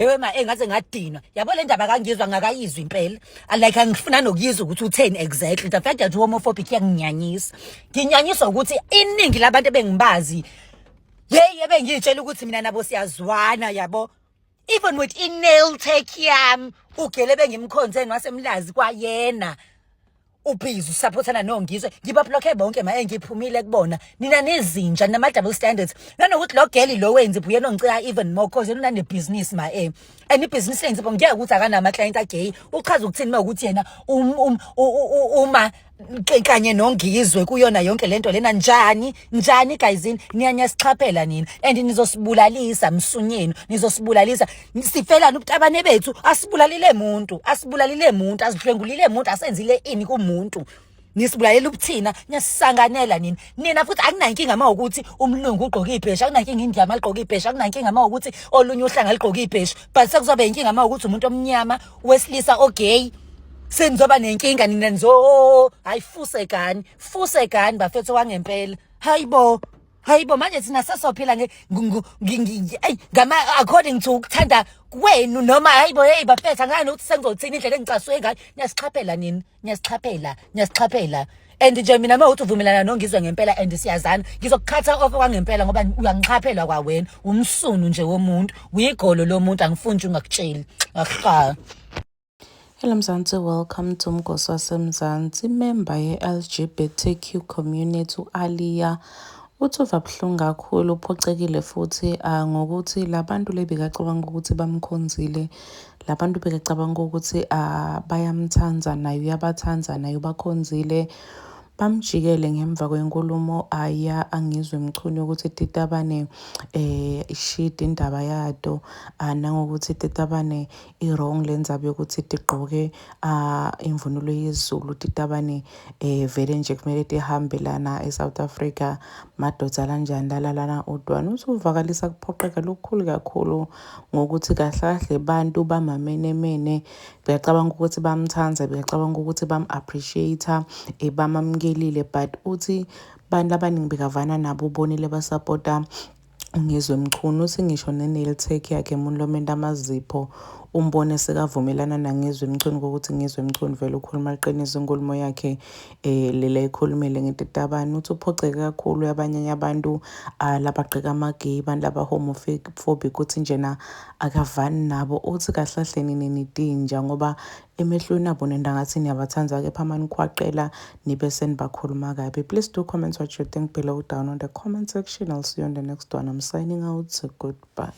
ewe ma engaze ngadinwa yabo le ndaba kangizwa ngakayizwa impela like angifuna nokuyizwa ukuthi utheni exactly the fact that homophobic yanginyanyisa nginyanyiswa ukuthi iningi labantu bengibazi ebengitshela ukuthi mina nabo siyazwana yabo even with nail tech yami ugele bengimkhonzeni wasemlazi kwayena ubhizi usupportana nongizwe ngibablocke bonke ma engiphumile kubona nina nezinja nama double standards nanokuthi lo girl lo wenzi buyena ongicela even more cause yena une business ma and business lenze ngeke ukuthi akanama client agay uchaza ukuthini mawukuthi yena uma kanye nongizwe kuyona yonke lento lena njani guys niyanyasichaphela nina and nizosibulalisa msunyeni nizosibulalisa sifelana ubutabane bethu asibulalile umuntu asidlengulile umuntu asenzile ini kumuntu nisibulalela ubuthina nyasisanganela nina futhi akunankinga mawukuthi umlungu ugqoka ibhesha akunankinga indiyama ligqoka ibhesha akunankinga mawukuthi olunye uhlanga ligqoka ibhesha but sekuzobe inkinga mawukuthi umuntu omnyama wesilisa ogay senzoba nenkinga nina ayifuse gani bafethu wangempela hayibo manje thina sesophila ngama according to ukuthanda kwenu noma hayibo bafethu ngani ukuthi sengizothina indlela engicasuke ngayo nyasichaphela and nje mina mawuthi uvumelana nongizwe ngempela and siyazana ngizokukhatha off kwangempela ngoba uyangichaphela kwawena umsunu nje womuntu uyigolo lomuntu angifuni ungakutsheli akha. Hello Mzansi, welcome to Mgosi waseMzansi. Member ye-LGBTQ community u-Aliyah uthi uva buhlungu kakhulu uphoxekile futhi ngokuthi labantu lebekacabanga ukuthi bamkhonzile, labantu bekacabanga ukuthi bayamthanda naye uyabathanza naye ubakhonzile, bamjikele ngemva kwenkulumo angizwe emchuni ukuthi Titabane ishidi indaba yato nangokuthi Titabane i-wrong lenzabe yokuthi tigqoke imvunulo yezulu. Titabane vele nje kumele tihambelana eSouth Africa madoda kanjani lalana udwana. Uthi uvakalisa kuphoqeka lokukhulu kakhulu ngokuthi kahle kahle bantu bamamenemene becabanga ukuthi bamthanza, becabanga ukuthi bam-appreciate bamamkelile, but uthi bantu abaningi bekavana nabo ubonile basupporta ungizwe mchunu. Uthi ngisho ne-nail tech yakhe umuntu amazipho umbone sekavumelana nangizwe mchunu ukuthi ngizwe mchunu vele ukhuluma liqiniso inkulumo yakhe lela ikhulumele ngeTitabane. Uthi uphoxeke kakhulu abanye abantu labagqika amagay, abantu homophobic uthi njena akavani nabo. Uthi kahle kahle nini nitinja ngoba emehlweni abo nenda ngathi niyabathanza kepha manikhwaqela nibe senibakhuluma kabi. Please do comment what you think below down on the comment section. I'll see you on the next one. I'm signing out. Goodbye.